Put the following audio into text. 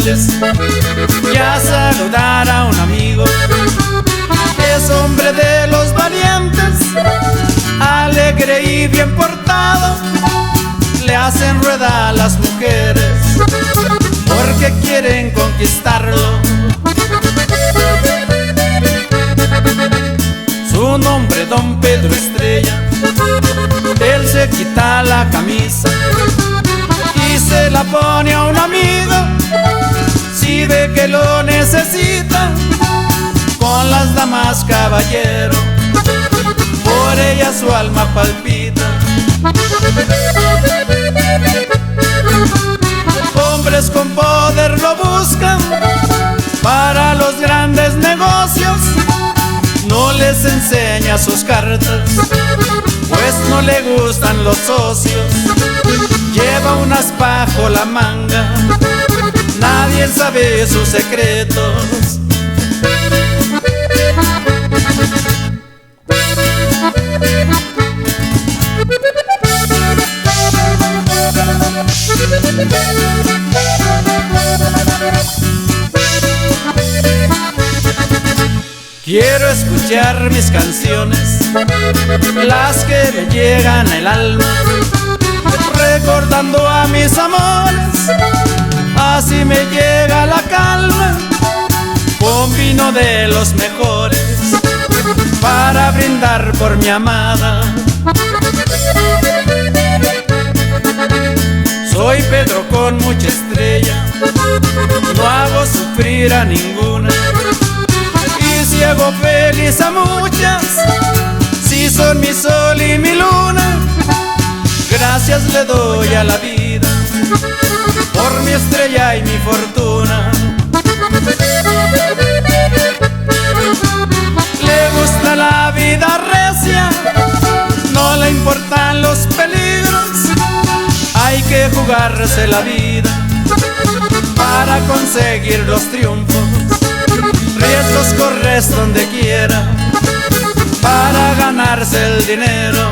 noches y a saludar a un amigo. Es hombre de los valientes, alegre y bien portado. Le hacen rueda a las mujeres porque quieren conquistarlo. Su nombre Don Pedro Estrella. Él se quita la camisa y se la pone a un amigo si ve que lo necesita. Con las damas caballero, por ella su alma palpita. Hombres con poder lo buscan para los grandes negocios. No les enseña sus cartas, pues no le gustan los socios. Lleva un as bajo la manga, nadie sabe sus secretos. Quiero escuchar mis canciones, las que me llegan al alma, recordando a mis amores, así me llega la calma. Con vino de los mejores, para brindar por mi amada. Soy Pedro con mucha estrella, no hago sufrir a ninguna. Y si hago feliz a muchas, si son mi sol y mi luna, gracias le doy a la vida por mi estrella y mi fortuna. Le gusta la vida recia, no le importan los peligros. Hay que jugarse la vida para conseguir los triunfos. Riesgos corres donde quiera para ganarse el dinero.